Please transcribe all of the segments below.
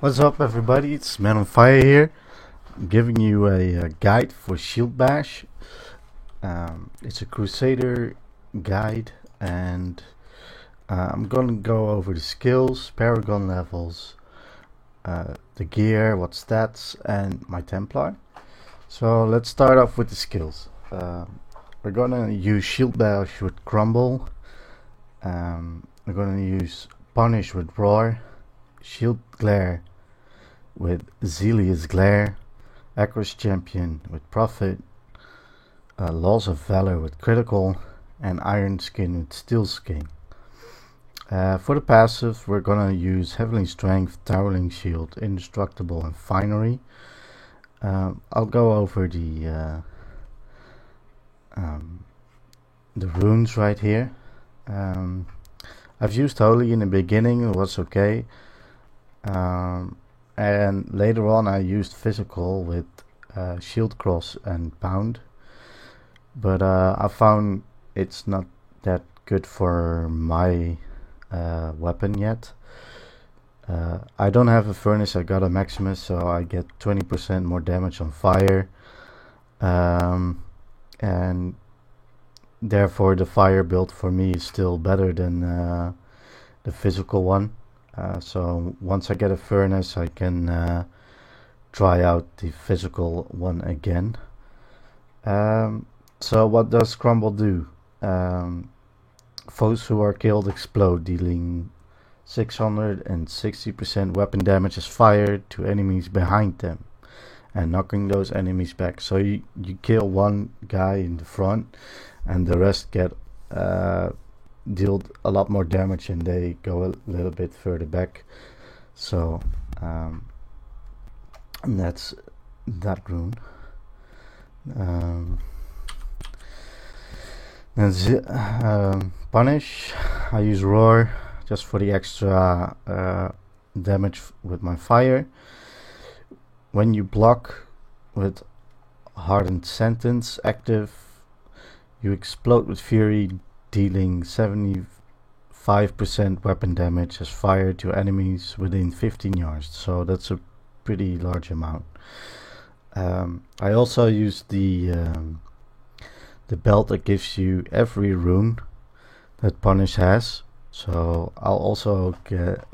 What's up, everybody? It's Man on Fire here, giving you a guide for Shield Bash. It's a Crusader guide, and I'm gonna go over the skills, Paragon levels, the gear, what stats, and my Templar. So let's start off with the skills. We're gonna use Shield Bash with Crumble. We're gonna use Punish with Roar, Shield Glare with Zelius Glare, Acros Champion with Prophet, Laws of Valor with Critical, and Iron Skin with Steel Skin. For the passive, we're gonna use Heavenly Strength, Towering Shield, Indestructible, and Finery. I'll go over the runes right here. I've used Holy in the beginning, it was okay. And later on I used Physical with Shield Cross and Pound, but I found it's not that good for my weapon yet. I don't have a Furnace, I got a Maximus, so I get 20% more damage on fire, and therefore the fire build for me is still better than the physical one. So once I get a Furnace, I can try out the physical one again. So what does Crumble do? Foes who are killed explode, dealing 660% weapon damage as fired to enemies behind them and knocking those enemies back. So you kill one guy in the front and the rest get dealt a lot more damage and they go a little bit further back. So and that's that rune. Punish, I use Roar just for the extra damage with my fire. When you block with Hardened Sentence active, you explode with Fury, dealing 75% weapon damage as fire to enemies within 15 yards. So that's a pretty large amount. I also use the belt that gives you every rune that Punish has. So I'll also get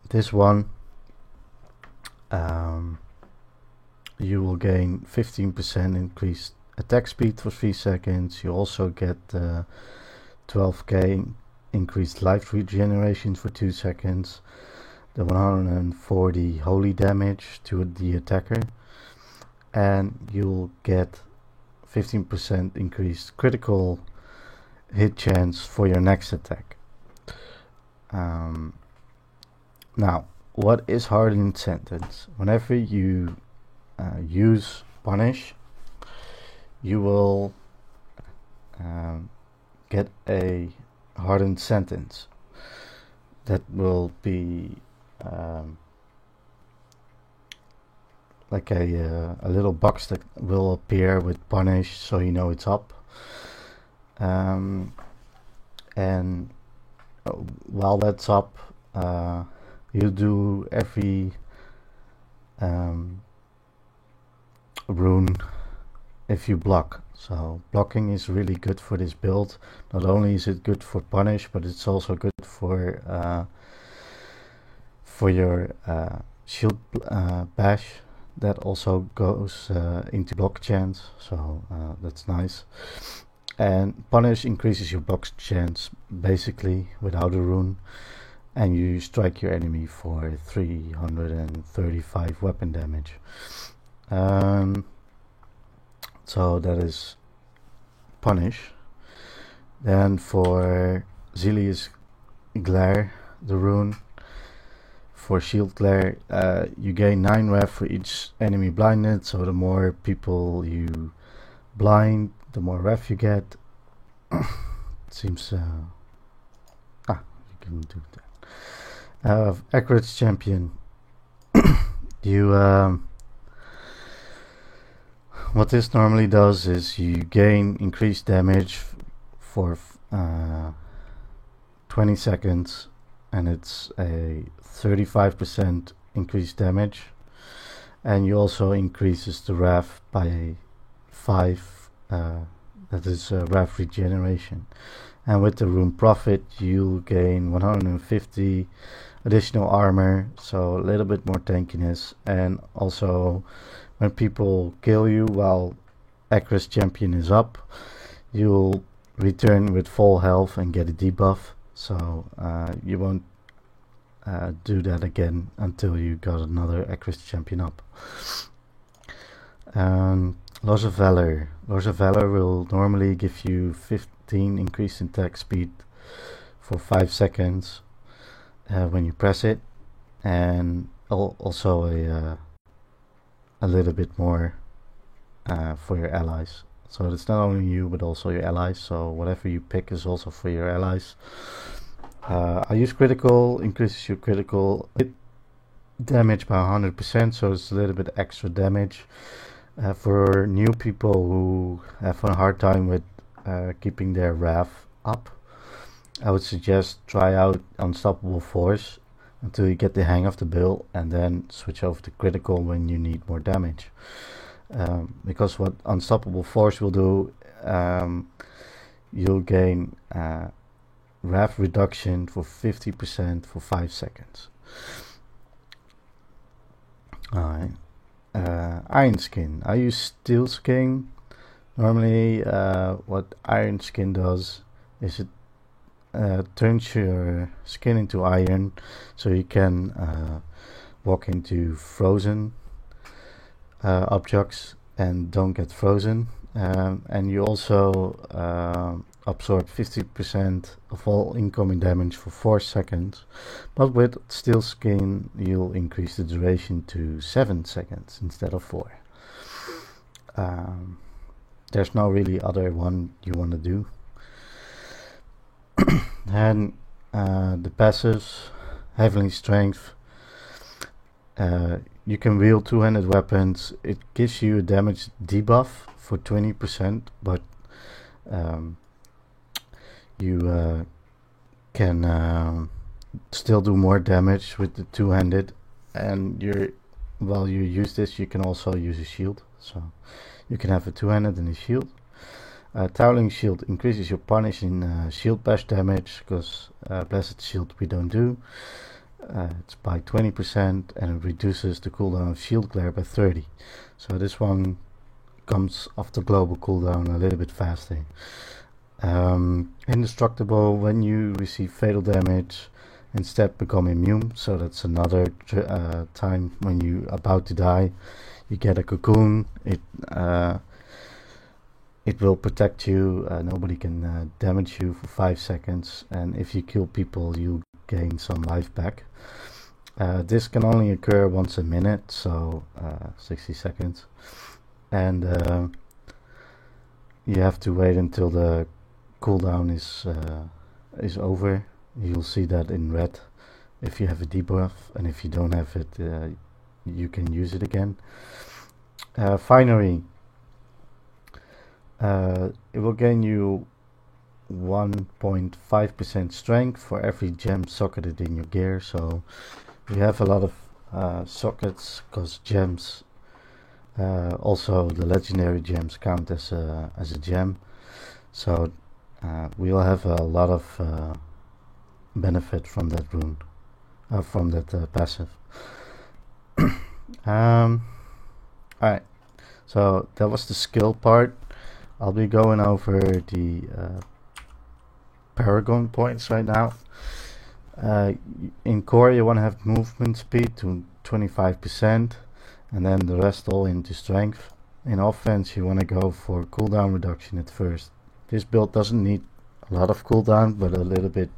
this one. You will gain 15% increased attack speed for 3 seconds. You also get 12k increased life regeneration for 2 seconds, the 140 holy damage to the attacker, and you'll get 15% increased critical hit chance for your next attack. Now, what is Hardened Sentence? Whenever you use Punish, you will get a Hardened Sentence that will be like a little box that will appear with Punish, so you know it's up. And while that's up, you do every rune if you block. So blocking is really good for this build. Not only is it good for Punish, but it's also good for your Shield Bash. That also goes into block chance, so that's nice. And Punish increases your block chance basically without a rune, and you strike your enemy for 335 weapon damage. So that is Punish. Then for Zelius Glare, the rune, for Shield Glare, you gain 9 ref for each enemy blinded, so the more people you blind, the more ref you get. Seems you can do that. Acros Champion, you what this normally does is you gain increased damage for 20 seconds and it's a 35% increased damage, and you also increases the RAF by 5, that is RAF regeneration. And with the Rune Prophet you'll gain 150 additional armor, so a little bit more tankiness, and also when people kill you while Acris Champion is up, you'll return with full health and get a debuff, so you won't do that again until you got another Acris Champion up. Loss of Valor. Loss of Valor will normally give you 15 increase in attack speed for 5 seconds when you press it, and also a little bit more for your allies. So it's not only you but also your allies, so whatever you pick is also for your allies. I use critical, increases your critical hit damage by 100%, so it's a little bit extra damage. For new people who have a hard time with keeping their RAF up, I would suggest try out Unstoppable Force until you get the hang of the build, and then switch over to critical when you need more damage. Because what Unstoppable Force will do, you'll gain RAF reduction for 50% for 5 seconds. Alright. Iron Skin. I use Steel Skin. Normally what Iron Skin does is it turns your skin into iron, so you can walk into frozen objects and don't get frozen, and you also absorb 50% of all incoming damage for 4 seconds, but with Steel Skin you'll increase the duration to 7 seconds instead of 4. There's no really other one you want to do. And the passives, Heavenly Strength. You can wield two-handed weapons. It gives you a damage debuff for 20%, but you can still do more damage with the two-handed, and while you use this you can also use a shield, so you can have a two-handed and a shield. Toweling Shield increases your punish in shield bash damage, because Blessed Shield we don't do. It's by 20%, and it reduces the cooldown of Shield Glare by 30. So this one comes off the global cooldown a little bit faster. Indestructible, when you receive fatal damage, instead become immune. So that's another time when you're about to die, you get a cocoon. It will protect you. Nobody can damage you for 5 seconds, and if you kill people you gain some life back. This can only occur once a minute, so 60 seconds, and you have to wait until the cooldown is over. You'll see that in red if you have a debuff, and if you don't have it you can use it again. Finery. It will gain you 1.5% strength for every gem socketed in your gear, so you have a lot of sockets, because gems, also the legendary gems count as a gem, so we'll have a lot of benefit from that rune, from that passive. Alright, so that was the skill part. I'll be going over the Paragon points right now. In core you want to have movement speed to 25%, and then the rest all into strength. In offense you want to go for cooldown reduction at first. This build doesn't need a lot of cooldown, but a little bit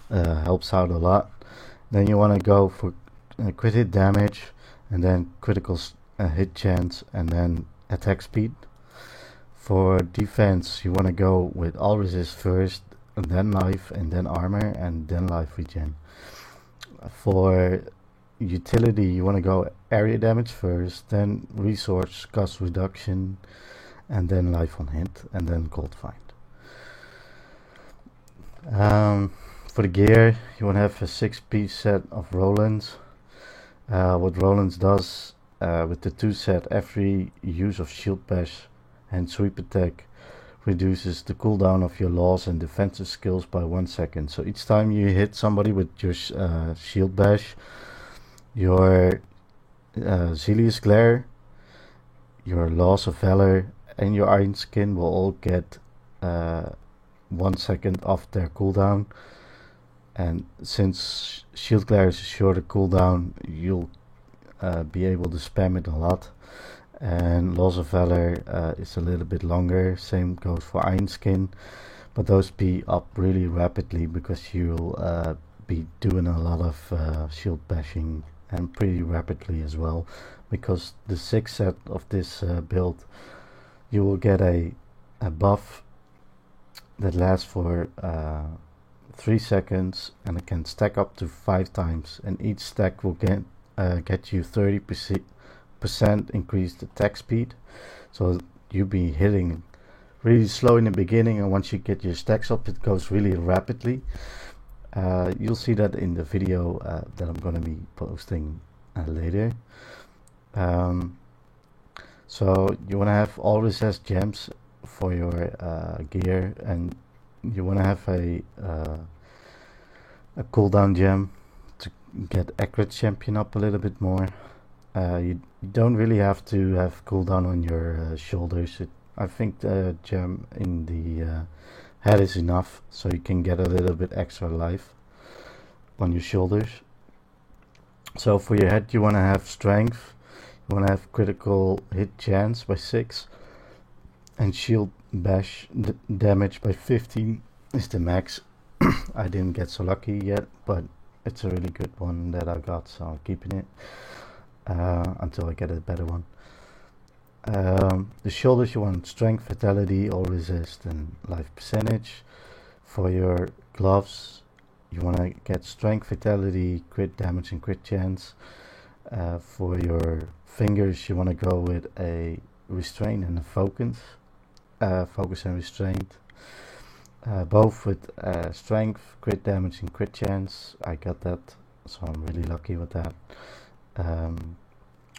helps out a lot. Then you want to go for crit hit damage, and then critical hit chance, and then attack speed. For defense you want to go with all resist first, and then life, and then armor, and then life regen. For utility you want to go area damage first, then resource cost reduction, and then life on hit, and then cold find. For the gear, you want to have a 6-piece set of Rolands. What Rolands does with the 2 set, every use of Shield Bash and Sweep Attack reduces the cooldown of your laws and defensive skills by 1 second. So each time you hit somebody with your Shield Bash, your Zelius Glare, your Laws of Valor, and your Iron Skin will all get 1 second off their cooldown. And since Shield Glare is a shorter cooldown, you'll be able to spam it a lot. And Laws of Valor is a little bit longer, same goes for Iron Skin, but those be up really rapidly because you'll be doing a lot of shield bashing, and pretty rapidly as well, because the 6 set of this build, you will get a buff that lasts for 3 seconds, and it can stack up to 5 times, and each stack will get you 30% increased attack speed. So you'll be hitting really slow in the beginning, and once you get your stacks up, it goes really rapidly. You'll see that in the video that I'm going to be posting later. So you want to have all recessed gems for your gear, and you want to have a cooldown gem to get accurate champion up a little bit more. You don't really have to have cooldown on your shoulders. I think the gem in the head is enough, so you can get a little bit extra life on your shoulders. So for your head, you want to have strength, you want to have critical hit chance by 6, and shield bash damage by 15 is the max. I didn't get so lucky yet, but it's a really good one that I got, so I'm keeping it until I get a better one. The shoulders, you want strength, vitality, all resist, and life percentage. For your gloves, you want to get strength, vitality, crit damage, and crit chance. For your fingers, you want to go with a restraint and a focus and restraint. Both with strength, crit damage, and crit chance. I got that, so I'm really lucky with that.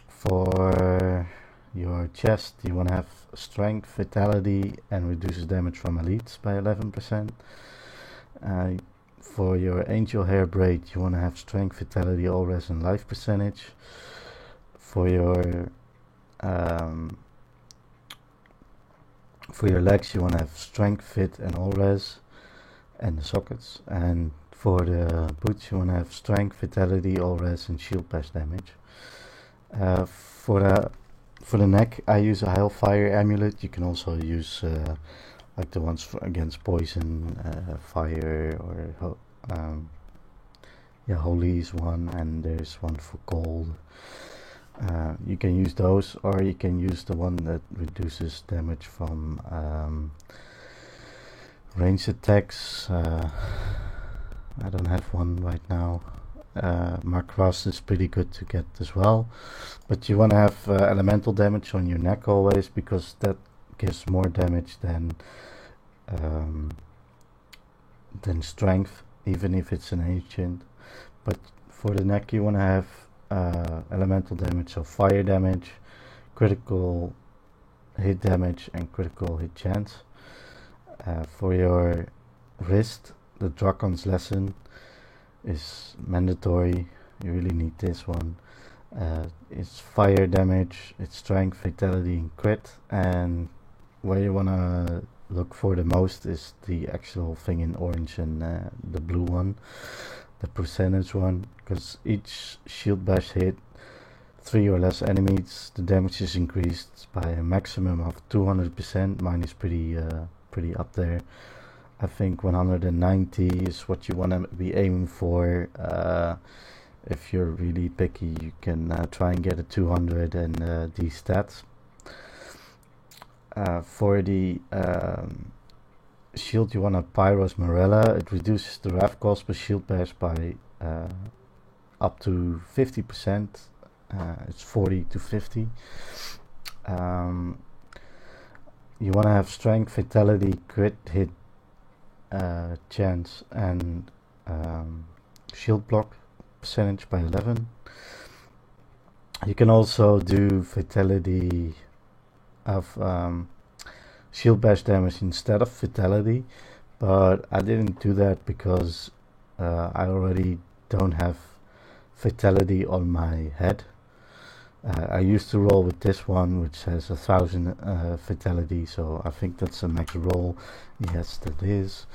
For your chest, you want to have strength, vitality, and reduces damage from elites by 11%. For your angel hair braid, you want to have strength, vitality, all res, and life percentage. For your legs, you want to have strength, fit, and all res, and the sockets. And for the boots, you want to have strength, vitality, all res, and shield bash damage. For the neck, I use a Hellfire amulet. You can also use like the ones against poison, fire, or holy is one, and there's one for cold. You can use those, or you can use the one that reduces damage from ranged attacks. I don't have one right now. Macross is pretty good to get as well, but you want to have elemental damage on your neck always, because that gives more damage than strength, even if it's an ancient. But for the neck, you want to have elemental damage, so fire damage, critical hit damage, and critical hit chance. For your wrist, the Dracon's Lesson is mandatory. You really need this one. It's fire damage, it's strength, vitality, and crit. And where you want to look for the most is the actual thing in orange and the blue one, the percentage one, because each shield bash hit 3 or less enemies, the damage is increased by a maximum of 200%. Mine is pretty up there. I think 190 is what you want to be aiming for. If you're really picky, you can try and get a 200 and these stats. For the shield, you want a Pyros Morella. It reduces the wrath cost per shield bash by up to 50%. It's 40 to 50. You want to have strength, vitality, crit hit chance, and shield block percentage by 11. You can also do fatality of shield bash damage instead of fatality, but I didn't do that because I already don't have fatality on my head. I used to roll with this one, which has 1000 fatality, so I think that's a max roll. Yes, that is.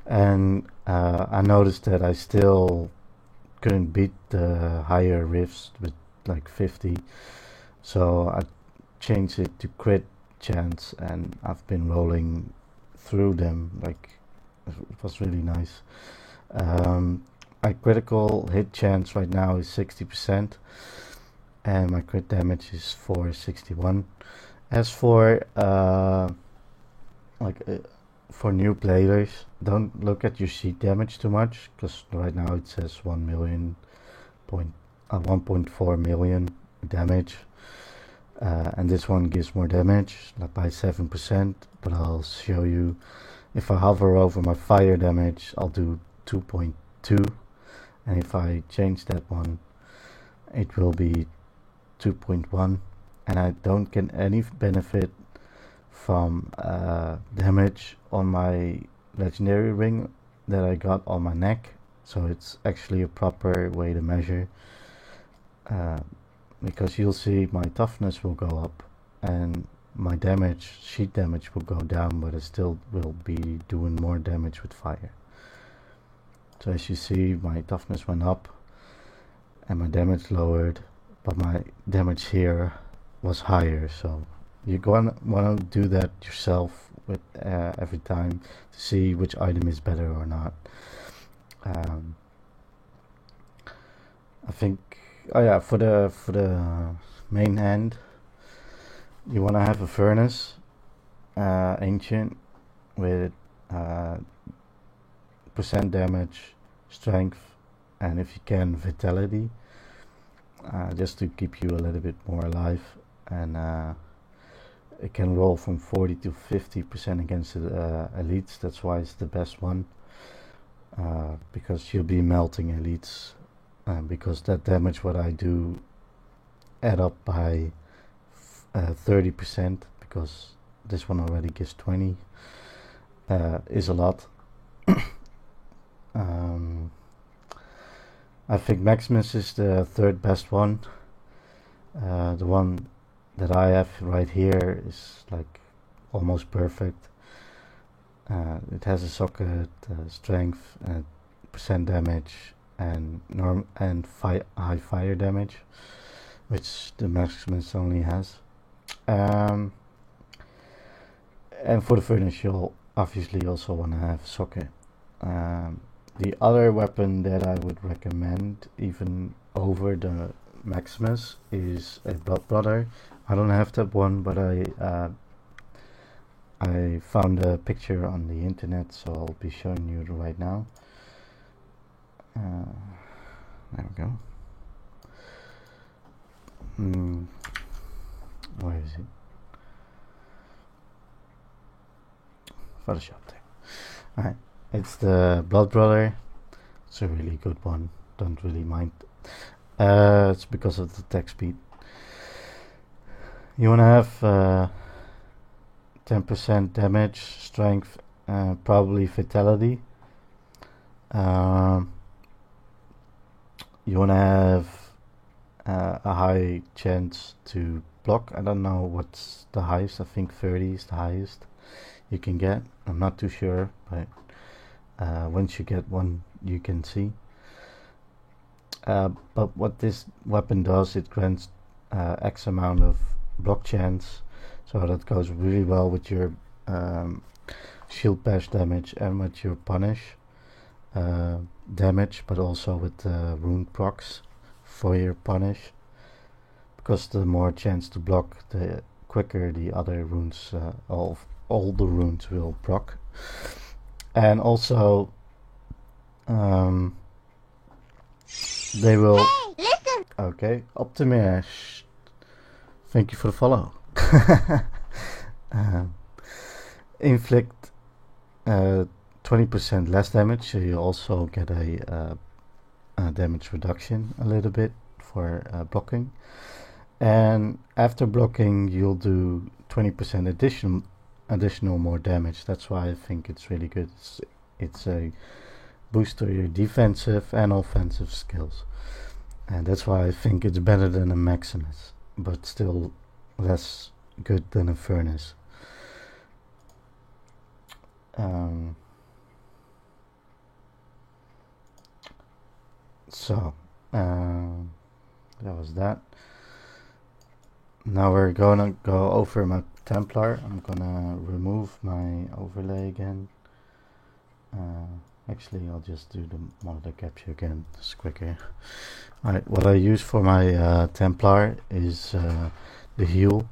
And I noticed that I still couldn't beat the higher rifts with like 50, so I changed it to crit chance, and I've been rolling through them. Like, it was really nice. My critical hit chance right now is 60%, and my crit damage is 461. As for for new players, don't look at your sheet damage too much, because right now it says 1.4 million damage, and this one gives more damage, like by 7%, but I'll show you. If I hover over my fire damage, I'll do 2.2, and if I change that one, it will be 2.1, and I don't get any benefit from damage on my legendary ring that I got on my neck. So it's actually a proper way to measure, because you'll see my toughness will go up and my damage, sheet damage, will go down, but I still will be doing more damage with fire. So as you see, my toughness went up and my damage lowered, but my damage here was higher. So you're gonna want to do that yourself with every time to see which item is better or not. I think, oh yeah, for the main hand, you want to have a furnace ancient with percent damage, strength, and if you can, vitality, just to keep you a little bit more alive. And it can roll from 40 to 50% against the elites. That's why it's the best one, because you'll be melting elites, because that damage what I do add up by 30%, because this one already gives 20, is a lot. I think Maximus is the third best one. The one that I have right here is like almost perfect. It has a socket, strength, percent damage, and high fire damage, which the Maximus only has. And for the furnace, you'll obviously also want to have socket. The other weapon that I would recommend, even over the Maximus, is a Blood Brother. I don't have that one, but I found a picture on the internet, so I'll be showing you right now. There we go. Where is it? Photoshop there. Alright, it's the Blood Brother. It's a really good one. Don't really mind. It's because of the attack speed. You want to have 10% damage, strength, probably fatality. You want to have a high chance to block. I don't know what's the highest. I think 30 is the highest you can get. I'm not too sure, but once you get one, you can see. But what this weapon does, it grants X amount of block chance, so that goes really well with your shield bash damage and with your punish damage, but also with the rune procs for your punish, because the more chance to block, the quicker the other runes, all the runes will proc. And also they will. Hey, listen. Okay, Optimus, thank you for the follow. inflict 20% 20% less damage, so you also get a damage reduction a little bit for blocking. And after blocking, you'll do 20% additional more damage. That's why I think it's really good. It's a boost to your defensive and offensive skills, and that's why I think it's better than a Maximus, but still less good than a Furnace. So that was that. Now we're gonna go over my Templar. I'm gonna remove my overlay again. Actually, I'll just do the monitor capture again. It's quicker. Alright, what I use for my Templar is the heal.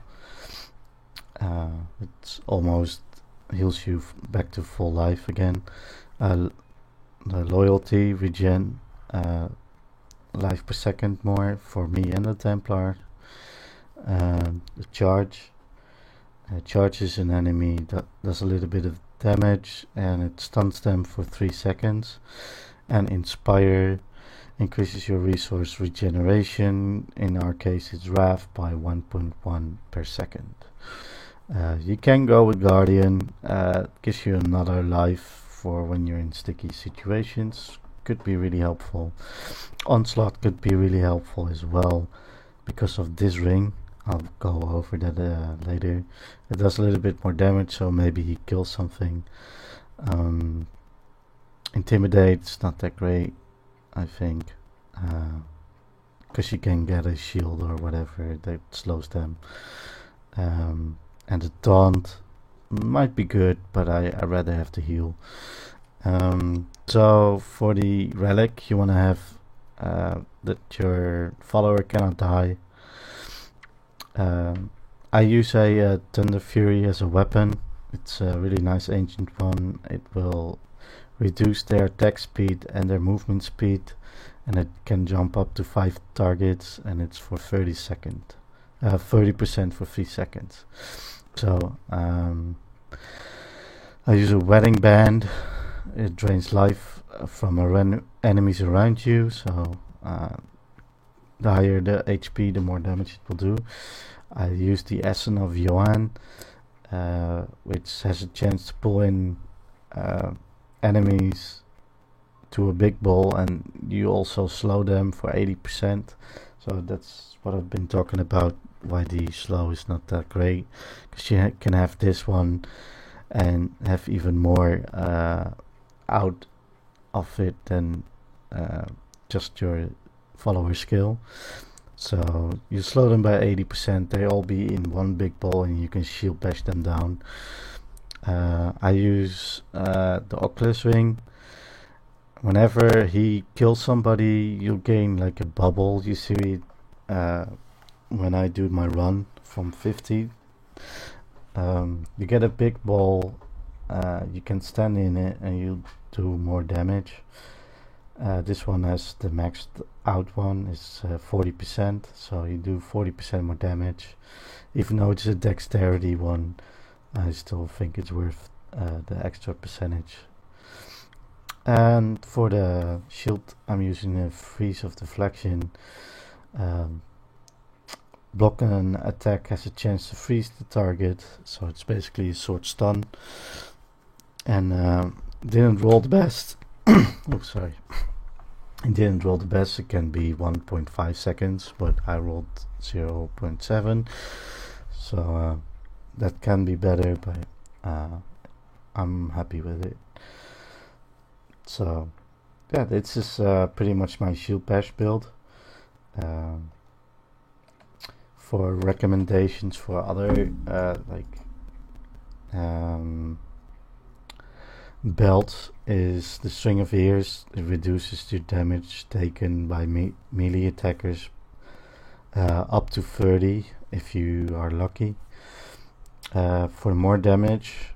It's almost heals you back to full life again. The loyalty regen life per second more for me and the Templar. The charge charges an enemy that does a little bit of damage and it stuns them for 3 seconds. And Inspire increases your resource regeneration. In our case it's Wrath by 1.1 per second. You can go with Guardian. Gives you another life for when you're in sticky situations. Could be really helpful. Onslaught could be really helpful as well because of this ring. I'll go over that later. It does a little bit more damage, so maybe he kills something. Intimidate's not that great, I think, because you can get a shield or whatever that slows them. And the Taunt might be good, but I'd rather have the heal. So for the relic, you want to have that your follower cannot die. I use a Thunder Fury as a weapon. It's a really nice ancient one. It will reduce their attack speed and their movement speed, and it can jump up to 5 targets, and it's for 30% for 3 seconds. So I use a Wedding Band. It drains life from enemies around you, so the higher the HP, the more damage it will do. I use the Essence of Johann, which has a chance to pull in enemies to a big ball, and you also slow them for 80%. So that's what I've been talking about, why the slow is not that great, because you can have this one and have even more out of it than just your follower skill. So you slow them by 80%, they all be in one big ball and you can shield bash them down. I use the Oculus Ring. Whenever he kills somebody, you gain like a bubble. You see it when I do my run from 50. You get a big ball, you can stand in it and you do more damage. This one has the maxed out one, is 40%, so you do 40% more damage. Even though it's a dexterity one, I still think it's worth the extra percentage. And for the shield, I'm using a Freeze of Deflection. Block an attack has a chance to freeze the target, so it's basically a sword stun. And didn't roll the best. Oh, sorry. It didn't roll the best. It can be 1.5 seconds, but I rolled 0.7. So that can be better, but I'm happy with it. So yeah, this is pretty much my shield bash build. For recommendations for other belts, is the String of Ears. It reduces the damage taken by melee attackers up to 30 if you are lucky. For more damage,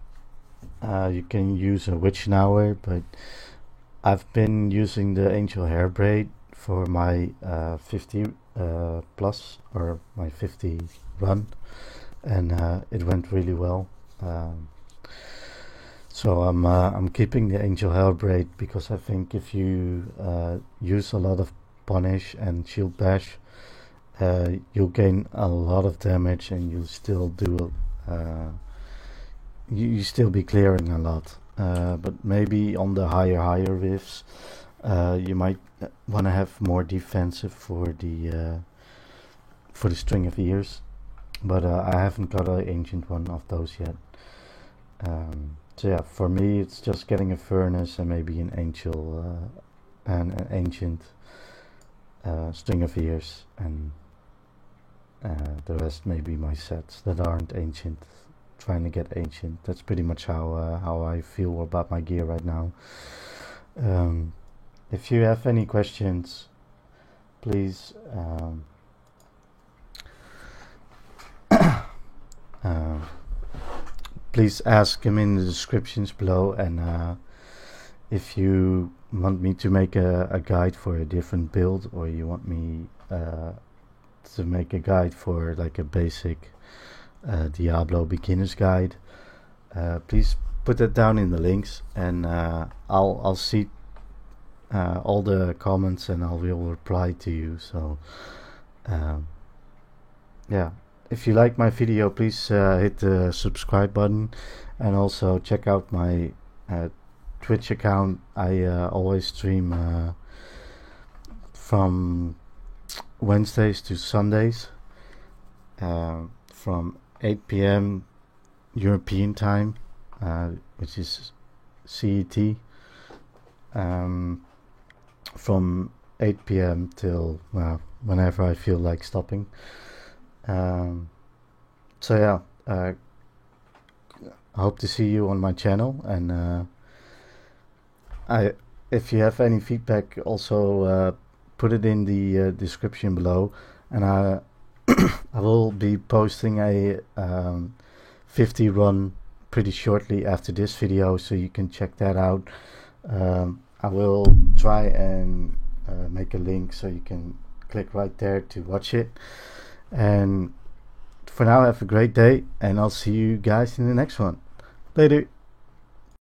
you can use a Witch Hour, but I've been using the Angel Hair Braid for my 50 plus, or my 50 run, and it went really well. So I'm keeping the Angel Hellblade because I think if you use a lot of punish and shield bash, you'll gain a lot of damage and you'll still do you still be clearing a lot. But maybe on the higher rifts, you might want to have more defensive for the String of Ears. But I haven't got an ancient one of those yet. So yeah, for me it's just getting a furnace and maybe an angel and an ancient String of Ears, and the rest maybe my sets that aren't ancient. Trying to get ancient. That's pretty much how I feel about my gear right now. If you have any questions, please please ask them in the descriptions below, and if you want me to make a guide for a different build, or you want me to make a guide for like a basic Diablo beginner's guide, please put that down in the links, and I'll see all the comments and I will reply to you. So yeah, if you like my video, please hit the subscribe button, and also check out my Twitch account. I always stream from Wednesdays to Sundays from 8 p.m. European time, which is CET, from 8 p.m. till whenever I feel like stopping. So yeah, I hope to see you on my channel, and if you have any feedback, also put it in the description below, and I will be posting a 50 run pretty shortly after this video, so you can check that out. I will try and make a link so you can click right there to watch it. And for now, have a great day, and I'll see you guys in the next one. Later.